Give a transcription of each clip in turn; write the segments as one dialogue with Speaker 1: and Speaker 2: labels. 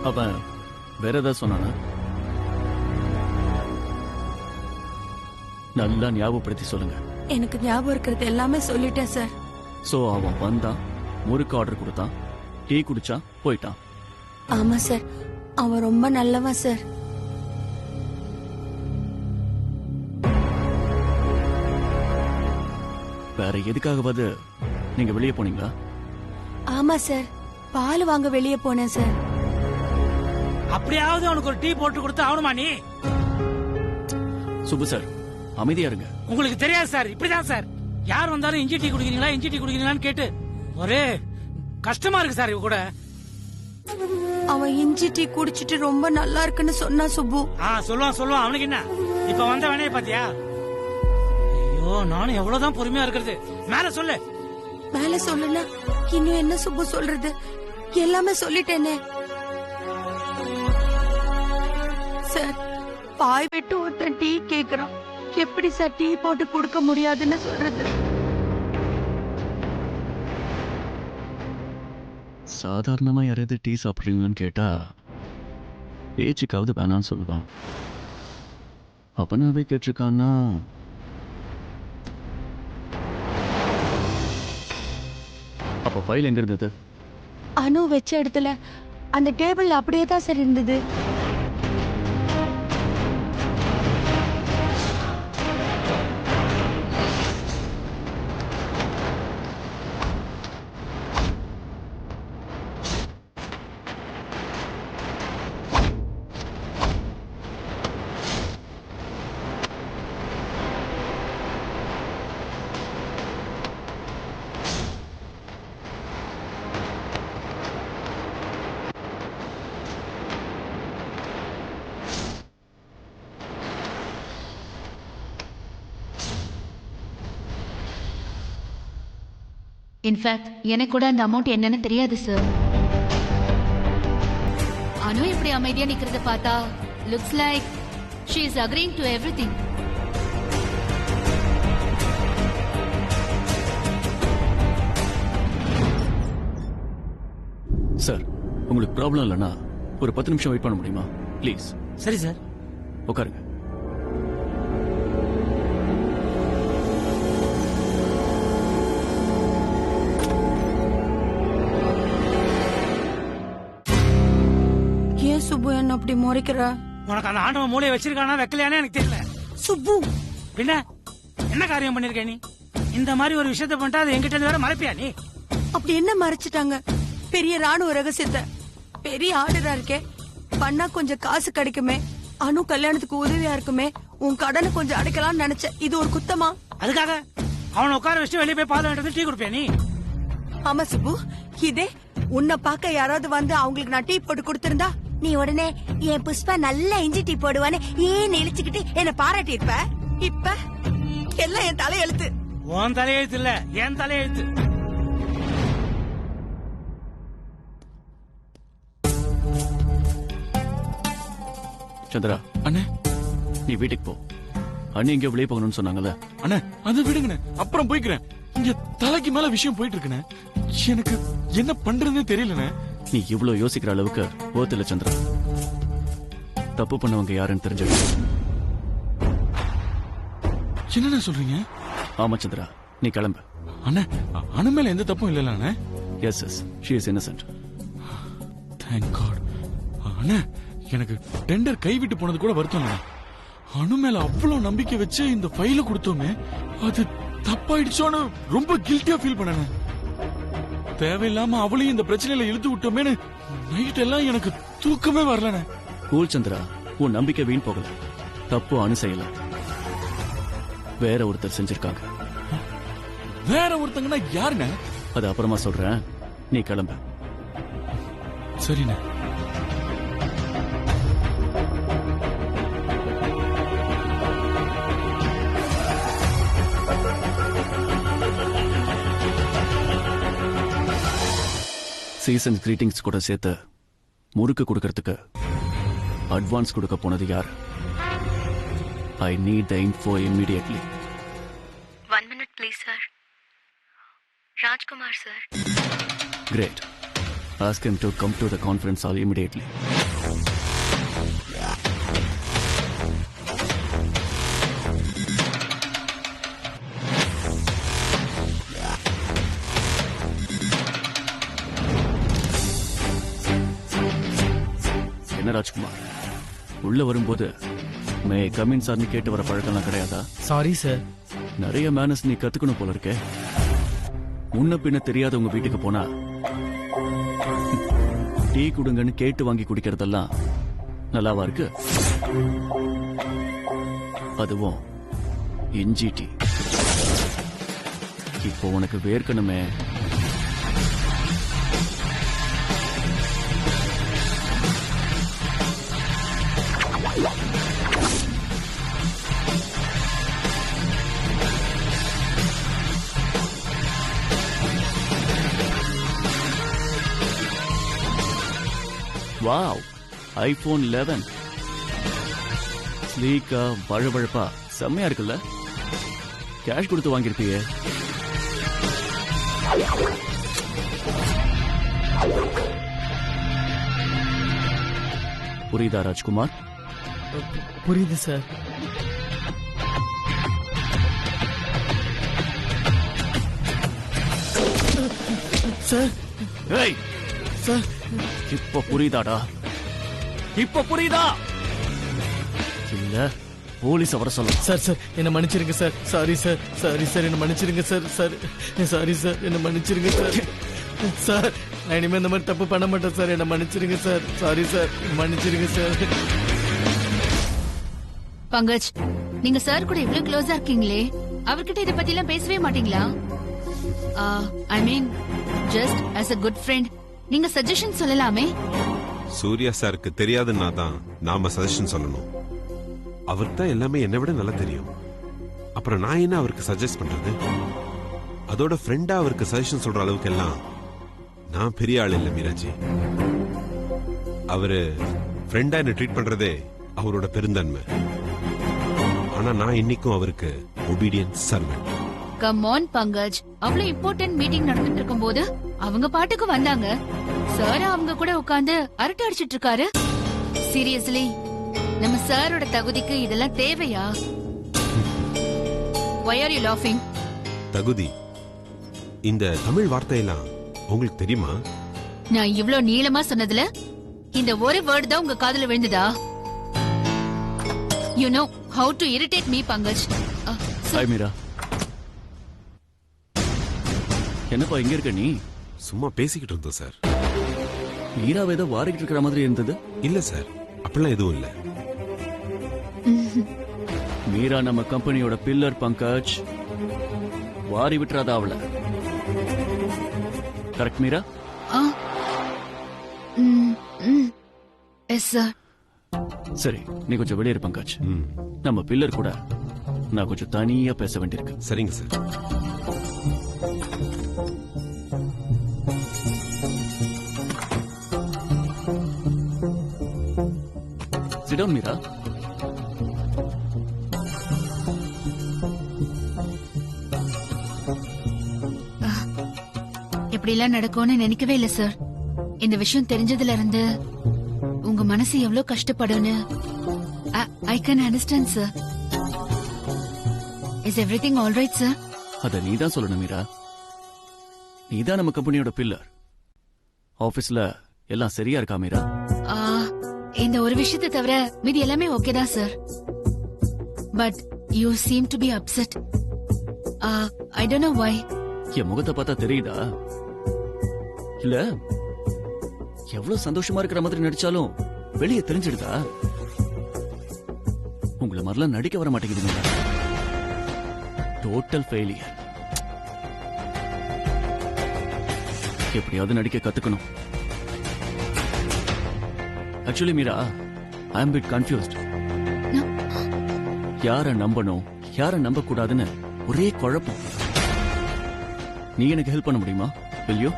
Speaker 1: அவன் வேற ஏதாவது சொன்னானா? நல்லா ஞாபகப்படுத்தி சொல்லுங்க.
Speaker 2: எனக்கு ஞாபகம் இருக்கிறது எல்லாமே சொல்லிட்டேன் சார்.
Speaker 1: சோ அவன் வந்தான், முறுக்கு ஆர்டர் கொடுத்தான், டீ குடிச்சான், போயிட்டான்.
Speaker 2: ஆமா சார், அவன் ரொம்ப நல்லவன் சார்.
Speaker 1: வேற எதுக்காகவாது நீங்க வெளியே போனீங்களா?
Speaker 2: ஆமா சார், பால் வாங்க வெளியே போனேன் சார்.
Speaker 3: அப்படியாவது அவனுக்கு ஒரு டீ போட்டு கொடுத்து ஆகணுமா நீ?
Speaker 1: சுப்பு சார், அமைதியா இருங்க.
Speaker 3: உங்களுக்கு தெரியாது சார், இப்படிதான் சார். யார் வந்தாலும் இஞ்சி டீ குடிக்கிறீங்களா, இஞ்சி டீ குடிக்கிறீங்களான்னு கேட்டு ஒரே கஷ்டமா இருக்கு சார் இவ கூட.
Speaker 2: அவன் இஞ்சி டீ குடிச்சிட்டு ரொம்ப நல்லா இருக்குன்னு சொன்னா சுப்பு.
Speaker 3: சொல்லுவான். அவனுக்கு என்ன இப்ப வந்த வேணைய பாத்தியா? ஐயோ, நானும் எவ்வளவுதான் பொறுமையா இருக்கிறது. மேல சொல்லு.
Speaker 2: மேல சொல்லுனா இன்னும் என்ன சுப்பு சொல்றது? எல்லாமே சொல்லிட்டேனே சார். பாய் விட்டு ஒருத்தன் டீ கேக்குறான், எப்படி சார் டீ போட்டு கொடுக்க முடியாதுன்னு சொல்றது?
Speaker 1: சாதாரணமா யாராவது டீ சாப்பிடுறீங்கன்னு கேட்டா பேச்சுக்காவது வேணான்னு சொல்லுவான். அப்பனாவே கேட்டிருக்கான்னா அப்ப ஃபைல் எங்க இருந்தது?
Speaker 2: அனு வச்ச இடத்துல அந்த டேபிள் அப்படியே தான் சார் இருந்தது.
Speaker 4: இன்ஃபேக்ட் எனக்கு கூட அந்த அமௌண்ட் என்னன்னு தெரியாது சார். அனு இப்படி அமைதியா நிக்கிறத பார்த்தா looks like she is அக்ரிங் to everything.
Speaker 1: Sir, உங்களுக்கு ப்ராப்ளம் இல்லைன்னா ஒரு 10 நிமிஷம் வெயிட் பண்ண முடியுமா ப்ளீஸ்?
Speaker 3: சரி சார்,
Speaker 1: உட்காருங்க.
Speaker 2: ஏன் சுப்பு என்ன அப்படி முறைக்கிற?
Speaker 3: உனக்கு அந்த ஆண்டவன் மூளையை வச்சிருக்கானா வைக்கலையானே எனக்கு தெரியல.
Speaker 2: சுப்பு,
Speaker 3: பின்ன என்ன காரியம் பண்ணிருக்க நீ? இந்த மாதிரி ஒரு விஷயத்த பண்ணிட்டா அது எங்கிட்ட இருந்து வேற மறைப்பியா நீ?
Speaker 2: அப்படி என்ன மறைச்சிட்டாங்க? பெரிய ராணுவ ரகசியத்தை, பெரிய ஆர்டரா இருக்கே, பண்ணா கொஞ்சம் காசு கிடைக்குமே, அனு கல்யாணத்துக்கு உதவியா இருக்குமே, உன் கடனை கொஞ்சம் அடைக்கலாம்னு நினைச்ச. இது ஒரு குத்தமா?
Speaker 3: அதுக்காக அவனை உட்கார வச்சு வெளியே போய் பால் வாங்கிட்டு டீ குடிப்பியா நீ?
Speaker 2: ஆமா சுப்பு, இதே உன்னை பார்க்க யாராவது வந்து அவங்களுக்கு நான் டீ போட்டு கொடுத்திருந்தா நீ உடனே என் புஷ்பா நல்ல இஞ்சி டீ போடுவான்னு ஏன் இழிச்சுக்கிட்டு என்ன பாராட்டி இருப்ப. இப்ப எல்லாம் என் தலையெழுத்து.
Speaker 3: உன் தலையெழுத்து இல்ல, என் தலையெழுத்து.
Speaker 1: சந்திரா
Speaker 5: அண்ணே,
Speaker 1: நீ வீட்டுக்கு போ. அண்ணி இங்க வெளியே போகணும்னு சொன்னாங்கல்ல?
Speaker 5: அண்ணே அது விடுங்கண்ணே, அப்புறம் போய்க்கிறேன். இங்க தலைக்கு மேல விஷயம் போயிட்டு இருக்குண்ணே. எனக்கு என்ன பண்றதுன்னே தெரியலண்ணே.
Speaker 1: நீ இவ்வளவு யோசிக்கிற அளவுக்கு ஓத்துல சந்திரா. தப்பு பண்ணவங்க யாருன்னு தெரிஞ்சுக்க.
Speaker 5: என்னண்ணே சொல்றீங்க?
Speaker 1: ஆமா சந்திரா, நீ கிளம்பு.
Speaker 5: அண்ணே, அனு மேல எந்த தப்பும் இல்லல அண்ணே?
Speaker 1: Yes yes, she is innocent.
Speaker 5: Thank God. அண்ணே, எனக்கு டெண்டர் கைவிட்டு போனது கூட வருத்தம் இல்ல. அனு மேல அவ்வளவு நம்பிக்கை வச்சு இந்த ஃபைல கொடுத்தோமே, அது தப்பாயிடுச்சோன்னு ரொம்ப கில்ட்டியா ஃபீல் பண்ணேன். தேவையில்லாம அவளையும் இந்த பிரச்சனையில இழுத்து விட்டோமேனு நைட் எல்லாம் எனக்கு தூக்கமே வரலண்ணே.
Speaker 1: கூல் சந்திரா, உன் நம்பிக்கை வீண் போகல. தப்பு அனு செய்யல, வேற ஒருத்தர் செஞ்சிருக்காங்க.
Speaker 5: வேற ஒருத்தங்கன்னா யாருண்ணே?
Speaker 1: அது அப்புறமா சொல்றேன், நீ கிளம்பு.
Speaker 5: சரிண்ணே.
Speaker 1: சீசன் கிரீட்டிங்ஸ் கூட சேர்த்து முறுக்கு கொடுக்கறதுக்கு அட்வான்ஸ் கொடுக்க போனது யார்? I need the info immediately.
Speaker 4: 1 minute please sir. Rajkumar sir.
Speaker 1: Great. Ask him to come to the conference hall immediately. என்ன ராஜ்குமார், உள்ள வரும்போது மே கமின் சார்னு கேட்டு வர பழக்கம்லாம் கிடையாதா?
Speaker 6: Sorry sir.
Speaker 1: நிறைய மேனஸ் நீ கத்துக்கணும் போல இருக்கே. முன்ன பின்ன தெரியாத உங்க வீட்டுக்கு போனா டீ குடுங்கன்னு கேட்டு வாங்கி குடிக்கிறதெல்லாம் நல்லாவா இருக்கு? அதுவும் இஞ்சி டீ. இப்போ உனக்கு வேர்க்கணுமே. வாவ், ஐபோன் 11 ஸ்லீக்கா பழபழப்பா செம்மையா இருக்குல்ல? கேஷ் கொடுத்து வாங்கியிருப்பியே. புரியுதா ராஜ்குமார்?
Speaker 6: புரியுது சார். சார்
Speaker 1: ஏய்
Speaker 6: சார்
Speaker 1: இப்ப புரியுதாடா? இப்ப புரியுதா? இல்ல போலீஸ் வர சொல்ல.
Speaker 6: சார் சார் என்ன மன்னிச்சிருங்க sir. Sorry sir. Sorry sir என்ன மன்னிச்சிருங்க சார். சார் சாரி சார் என்ன மன்னிச்சிருங்க சார். சார் நான் இனிமே இந்த மாதிரி தப்பு பண்ண மாட்டேன் சார். என்ன மன்னிச்சிருங்க சார். சாரி சார் மன்னிச்சிருங்க சார்.
Speaker 4: பங்கஜ், நீங்க சார் கூட இவ்ளோ க்ளோஸா இருக்கீங்களே, அவர்கிட்ட இத பத்தி எல்லாம் பேசவே மாட்டீங்களா? I mean just as a good friend நீங்க சஜஷன் சொல்லலாமே.
Speaker 7: சூர்யா சாருக்கு தெரியாதுன்னா தான் நாம சஜஷன் சொல்லணும். அவருக்கு தான் எல்லாமே என்னை விட நல்லா தெரியும். அப்புறம் நான் என்ன அவருக்கு சஜஸ்ட் பண்றது? அதோட ஃப்ரெண்டா அவருக்கு சஜஷன் சொல்ற அளவுக்கு எல்லாம் நான் பெரிய ஆள் இல்ல மீராஜி. அவரு ஃப்ரெண்டா என்ன ட்ரீட் பண்றதே அவரோட பெருந்தன்மை. ஆனா நான் இன்னைக்கும் அவருக்கு obedient servant.
Speaker 4: Come on Pankaj, அவ்வளவு இம்பார்ட்டன்ட் மீட்டிங் நடந்துட்டு இருக்கும்போது அவங்க பாட்டுக்கு வந்தாங்க. சார் அவங்க கூட உட்கார்ந்து அரட்டை அடிச்சிட்டு இருக்காரு. சீரியஸ்லி நம்ம சாரோட தகுதிக்கு இதெல்லாம் தேவையா? Why are you laughing?
Speaker 7: தகுதி, இந்த தமிழ் வார்த்தையெல்லாம் உங்களுக்கு தெரியுமா?
Speaker 4: நான் இவ்ளோ நீளமா சொன்னதுல இந்த ஒரு வேர்ட் தான் உங்க காதுல விழுந்ததா? You know how to irritate me, Pankaj.
Speaker 1: Hi Meera. என்னப்பா இங்க இருக்க நீ?
Speaker 7: சும்மா பேசிக்கிட்டு இருந்தோம் சார்.
Speaker 1: மீராவை ஏதோ வாரிக்கிட்டு இருக்கிற மாதிரி இருந்தது.
Speaker 7: இல்ல சார், அப்படிலாம் எதுவும் இல்ல.
Speaker 1: மீரா நம்ம கம்பெனியோட பில்லர் பங்கஜ். வாரி விட்டுறாதா அவள? கரெக்ட் மீரா?
Speaker 4: Yes sir.
Speaker 1: சரி, நீ கொஞ்சம் வெளியே இரு பங்கஜ். நம்ம பில்லர் கூட நான் கொஞ்சம் தனியா பேச வேண்டியிருக்கு.
Speaker 7: சரிங்க சார்.
Speaker 1: Sit down, Meera.
Speaker 4: இப்படி எல்லாம் நடக்கும்னு நினைக்கவே இல்ல சார். இந்த விஷயம் தெரிஞ்சதுல இருந்து உங்க மனசு எவ்வளவு கஷ்டப்படும்னு I can understand sir. Is everything all right sir?
Speaker 1: அத நீதான் சொல்லணும் மீரா. நீதான் நம்ம கம்பெனியோட பில்லர். ஆபீஸ்ல எல்லாம் சரியா இருக்கா மீரா?
Speaker 4: இந்த ஒரு விஷயத்தை தவிர மீதி எல்லாமே ஓகே தான் sir. But you seem to be upset. I don't know why.
Speaker 1: என் முகத்தை பார்த்தா தெரியுதா? இல்ல எவ்வளவு சந்தோஷமா இருக்கிற மாதிரி நடிச்சாலும் வெளியே தெரிஞ்சிடுதா? உங்களை மாதிரிலாம் நடிக்க வர மாட்டேங்குது. Total failure. எப்படியாவது நடிக்க கத்துக்கணும். ஆக்சுவலி மீரா, ஐ அம் பிட் கன்ஃபியூஸ்ட். யார நம்பணும் யார நம்ப கூடாதுன்னு ஒரே குழப்பம். நீ எனக்கு ஹெல்ப் பண்ண முடியுமா? will you?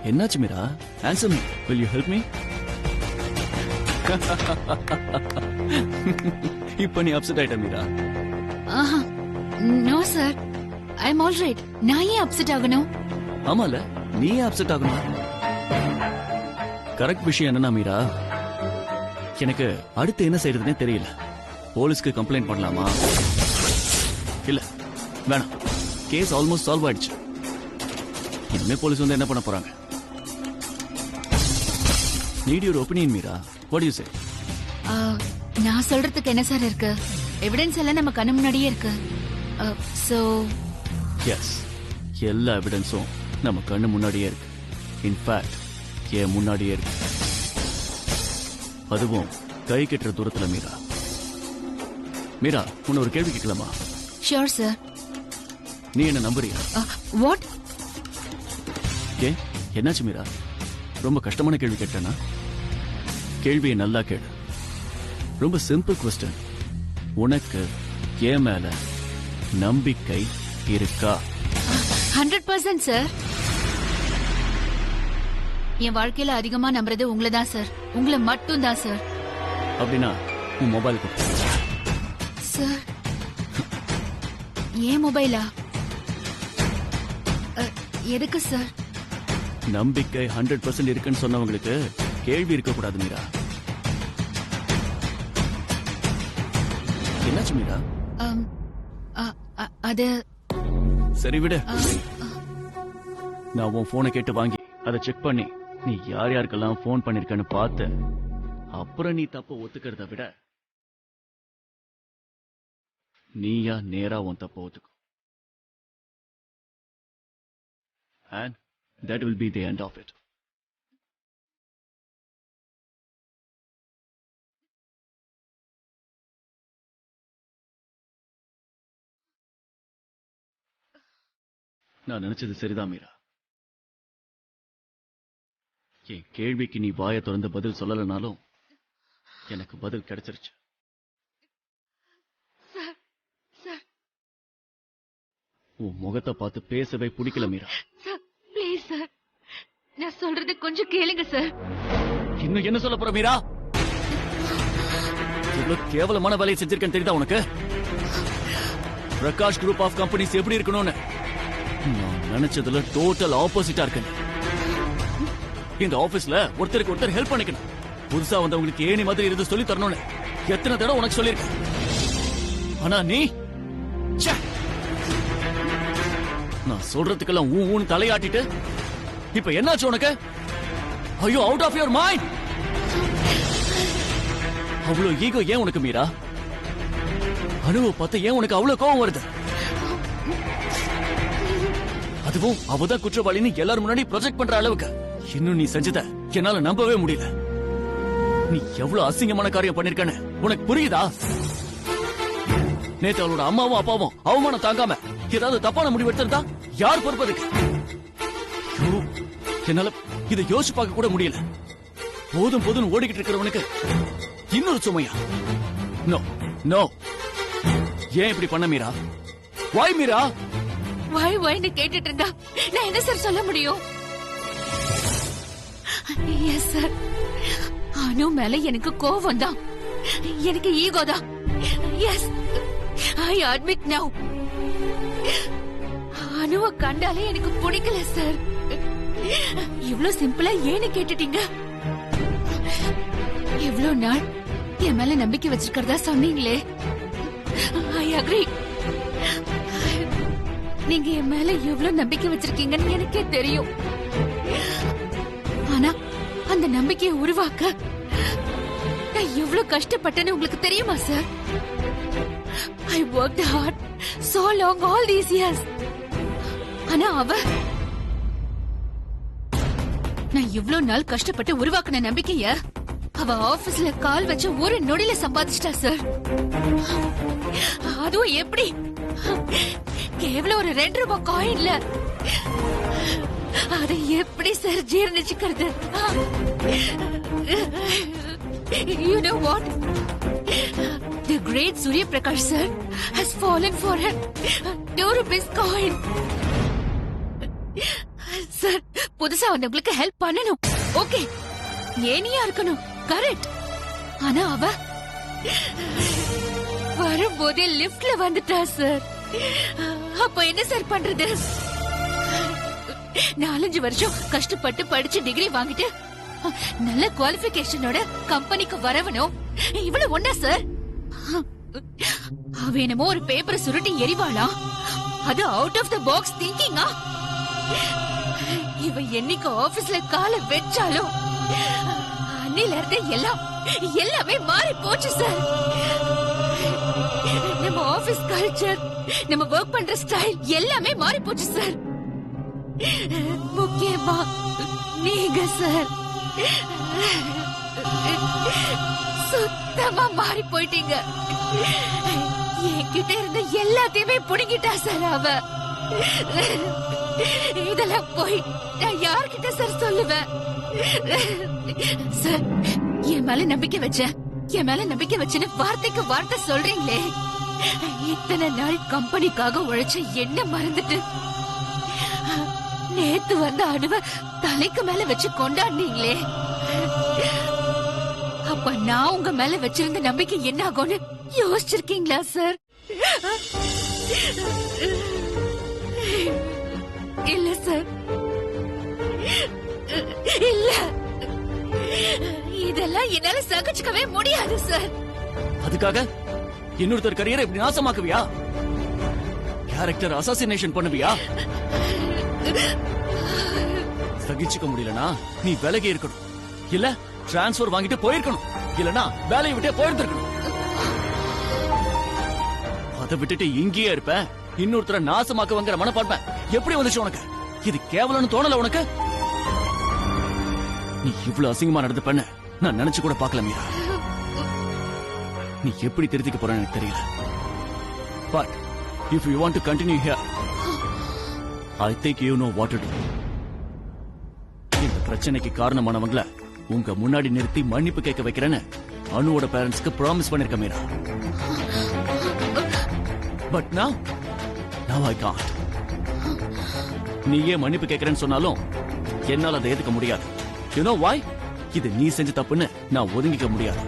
Speaker 1: என்னாச்சு Meera? Answer me. will you help me? இப்ப நீ அப்செட் ஆயிட்ட மீரா.
Speaker 4: நோ சார், ஐ அம் ஆல் ரைட். நான் ஏன் அப்செட் ஆகணும்?
Speaker 1: ஆமால, நீ அப்செட் ஆகணும். கரெக்ட் விஷயம் என்னன்னா மீரா, எனக்கு அடுத்து என்ன செய்யறதுனே தெரியல. போலீஸ்க்கு கம்ப்ளைண்ட் பண்ணலாமா? இல்ல வேணாம், கேஸ் ஆல்மோஸ்ட் சால்வ் ஆயிடுச்சு. இனிமே போலீஸ் வந்து என்ன பண்ண போறாங்க? need your opinion, Meera. What do you say?
Speaker 4: நான் சொல்றதுக்கு என்ன சார் இருக்கு? எவிடன்ஸ் எல்லாம் நம்ம கண்ணு முன்னாடியே இருக்கு. சோ
Speaker 1: எஸ், எல்லா எவிடன்ஸும் நம்ம கண்ணு முன்னாடியே இருக்கு. இன்ஃபேக்ட் என் முன்னாடியே இருக்கு. அதுவும் கை கெட்டுற தூரத்துல. மீரா, மீரா, உன்னை ஒரு கேள்வி கேட்கலாமா?
Speaker 4: Sure sir.
Speaker 1: நீ என்ன நம்புறியா?
Speaker 4: வாட்?
Speaker 1: ஏன், என்னாச்சு மீரா? ரொம்ப கஷ்டமான கேள்வி கேட்டேனா? கேள்வியை நல்லா கேளு. ரொம்ப சிம்பிள் கொஸ்டின். உனக்கு என் மேல நம்பிக்கை இருக்கா?
Speaker 4: 100% சார். என் வாழ்க்கையில அதிகமா நம்புறது உங்களை தான் சார். உங்களை மட்டும் தான் சார்.
Speaker 1: அப்படின்னா உன் மொபைல் கொடு.
Speaker 4: சார், ஏன் மொபைலா? எதுக்கு சார்?
Speaker 1: நம்பிக்கை 100% இருக்குன்னு சொன்னவங்களுக்கு கேள்வி இருக்க கூடாது மீரா. என்னாச்சு மீரா?
Speaker 4: அது
Speaker 1: சரி விடு. நான் உன் போனை கேட்டு வாங்கி அதை செக் பண்ணி நீ யார் யாருக்கெல்லாம் போன் பண்ணிருக்கன்னு பார்த்து அப்புறம் நீ தப்ப ஒத்துக்கிறத விட நீயா நேரா உன் தப்ப ஒத்துக்கும். And that will be the end of it. நான் நினைச்சது சரிதான் மீரா. என் கேள்விக்கு நீ வாயை திறந்து பதில் சொல்லலனாலும் எனக்கு பதில் கிடைச்சிருச்சு. உன் முகத்தை பார்த்து பேசவே பிடிக்கல மீரா.
Speaker 4: ப்ளீஸ் சார், நான் சொல்றது கொஞ்சம் கேளுங்க சார்.
Speaker 1: இன்னும் என்ன சொல்ல போற மீரா? இவ்வளவு கேவலமான வேலையை செஞ்சிருக்கேன்னு தெரியுதா உனக்கு? பிரகாஷ் குரூப் ஆஃப் கம்பெனிஸ் எப்படி இருக்கணும்னு நான் நினைச்சதுல டோட்டல் ஆப்போசிட்டா இருக்கு. இந்த ஆபீஸ்ல ஒருத்தருக்கு ஒருத்தர் ஹெல்ப் பண்ணிக்கணும். புதுசா வந்தவங்களுக்கு ஏணி மாதிரி இருந்து சொல்லி தரணும்னு எத்தனை தடவை உனக்கு சொல்லிருக்கேன். ஆனா நீ நான் சொல்றதுக்கெல்லாம் ஊன்னு தலையாட்டிட்டு இப்ப என்னாச்சு உனக்கு? ஐயோ, அவுட் ஆஃப் யுவர் மைண்ட். அவ்வளவு ஈகோ ஏன் உனக்கு மீரா? அனுவை பார்த்து ஏன் உனக்கு அவ்வளவு கோவம் வருது? அதுவும் அவதான் குற்றவாளின்னு எல்லாரும் முன்னாடி ப்ரொஜெக்ட் பண்ற அளவுக்கு இன்னும் நீ செஞ்சத என்னால நம்பவே முடியல. நீ எவ்வளவு அசிங்கமான காரியம் பண்ணிருக்கன்னு உனக்கு புரியுதா? நேத்து அவளோட அம்மாவும் அப்பாவும் அவமானம் தாங்காம ஏதாவது தப்பான முடிவு எடுத்திருந்தா யார் பொறுப்பதுக்கு? என்னால இதை யோசிச்சு பார்க்க கூட முடியல. போதும் போதும் ஓடிக்கிட்டு இருக்கிறவனுக்கு இன்னொரு சுமையா? No no. ஏன் இப்படி பண்ண மீரா? வாய் மீரா?
Speaker 4: வாய்னு கேட்டுட்டு இருந்தா நான் என்ன சார் சொல்ல முடியும்? எஸ் சார், அனு மேல எனக்கு கோவம் தான், எனக்கு ஈகோ தான். எஸ், ஐ அட்மிட் நவ். அனுவை கண்டாலே எனக்கு பிடிக்கல சார். இவ்ளோ சிம்பிளா ஏன்னு கேட்டுட்டீங்க? இவ்ளோ நாள் என் மேல நம்பிக்கை வச்சிருக்கிறதா சொன்னீங்களே, ஐ அக்ரி. நீங்க என் மேல எவ்வளவு நம்பிக்கை வச்சிருக்கீங்கன்னு எனக்கே தெரியும். ஆனா அந்த நம்பிக்கையை உருவாக்க நான் எவ்வளவு கஷ்டப்பட்டேன்னு உங்களுக்கு தெரியுமா sir? I worked hard so long all these years. ஆனா நான் இவ்வளவு நாள் கஷ்டப்பட்டு உருவாக்குன நம்பிக்கைய அவ ஆபீஸ்ல கால் வச்சு ஒரு நொடியில சம்பாதிச்சிட்டா சார். அதுவும் எப்படி? கேவலம் ஒரு 2 ரூபாய் காயின்ல. அதை எப்படி sir ஜீர்ணிச்சுக்கிறது? You know what? The great Surya Prakash sir has fallen for a 2 rupees coin. Sir, புதுசா வந்தவங்களுக்கு ஹெல்ப் பண்ணணும், ஓகே, ஏனியா இருக்கணும், கரெக்ட். ஆனா அவ வரும்போதே லிப்ட்ல வந்துட்டா சார். அப்ப என்ன சார் பண்றது? 4-5 வருஷம் கஷ்டப்பட்டு படிச்சு டிகிரி வாங்கிட்டு நல்ல குவாலிஃபிகேஷனோட கம்பெனிக்கு வரவனும் இவ்வளவு ஒண்ணா சார்? அவ என்னமோ ஒரு பேப்பரை சுருட்டி எரிவாளா? அது அவுட் ஆஃப் த பாக்ஸ் திங்கிங்கா? இவ என்னைக்கு ஆபீஸ்ல கால வெச்சாலும் அன்னையில இருந்து எல்லாமே மாறி போச்சு சார். நம்ம ஆபீஸ் கல்ச்சர், நம்ம ஒர்க் பண்ற ஸ்டைல் எல்லாமே மாறி போச்சு சார். முக்கியமா நீங்க சார் சுத்தமா மாறி போயிட்டீங்க. என்கிட்ட இருந்த எல்லாத்தையுமே புடுங்கிட்டா சார் அவ. இதெல்லாம் போய் நான் யார்கிட்ட சார் சொல்லுவேன்? சார், என் மேல நம்பிக்கை வச்சுன்னு வார்த்தைக்கு வார்த்தை சொல்றீங்களே. இத்தனை நாள் கம்பெனிக்காக உழைச்ச என்ன மறந்துட்டு நேத்து வந்த அணுவ தலைக்கு மேல வச்சு கொண்டாடுனீங்களே. அப்ப நான் உங்க மேல வச்சிருந்த நம்பிக்கை என்ன ஆகும்னு யோசிச்சிருக்கீங்களா சார்? இல்ல சார், இல்ல. இதெல்லாம் என்னால சகிச்சுக்கவே முடியாது சார்.
Speaker 1: அதுக்காக இன்னொருத்தர் கரியரை இப்படி நாசமாக்குவியா? கேரக்டர் அசாசினேஷன் பண்ணுவியா? சகிச்சுக்க முடியலனா நீ விலகி இருக்கணும், இல்ல டிரான்ஸ்பர் வாங்கிட்டு போயிருக்கணும், இல்லனா வேலையை விட்டே போயிருந்திருக்கணும். அதை விட்டுட்டு இங்கேயே இருப்ப. இன்னொருத்தர நாசமாக்க வாங்குற மனப்பான்மை எப்படி வந்துச்சு உனக்கு? இது கேவலம்னு தோணல உனக்கு? நீ இவ்வளவு அசிங்கமா நடந்து பண்ண நான் நினைச்சு கூட பார்க்கல மீரா. நீ எப்படி திருத்திக்க போறன்னு எனக்கு தெரியல. But if you want to continue here, I think you know what to to. இந்த பிரச்சனைக்கு காரணமானவங்கள உங்க முன்னாடி நிறுத்தி மன்னிப்பு கேட்க வைக்கிறேன்னு அனுவோட பேரண்ட்ஸ்க்கு ப்ராமிஸ் பண்ணிருக்க Meera. But now I can't. நீயே மன்னிப்பு கேட்கிறேன்னு சொன்னாலும் என்னால அதை ஏத்துக்க முடியாது. You know why? இது நீ செஞ்ச தப்புன்னு நான் ஒதுங்கிக்க முடியாது.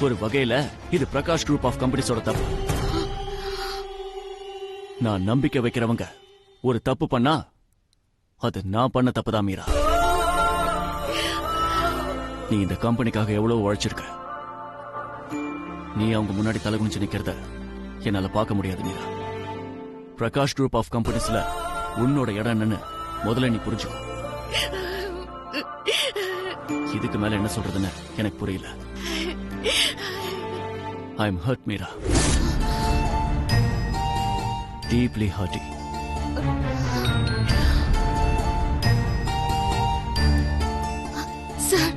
Speaker 1: ஒரு வகையில இது பிரகாஷ் குரூப் ஆஃப் கம்பெனிஸோட தப்பு. நான் நம்பிக்கை வைக்கிறவங்க ஒரு தப்பு பண்ணா அது நான் பண்ண தப்புதான் மீரா. நீ இந்த கம்பெனிக்காக எவ்வளவு உழைச்சிருக்க. நீ அவங்க முன்னாடி தலை குனிஞ்சு நிக்கிறத என்னால பார்க்க முடியாது மீரா. பிரகாஷ் குரூப் ஆஃப் கம்பெனிஸ்ல உன்னோட இடம் என்னன்னு முதல்ல நீ புரிஞ்சுக்கோ. இதுக்கு மேல என்ன சொல்றதுன்னு எனக்கு புரியல. I am hurt Meera, deeply hurting.
Speaker 4: Sir,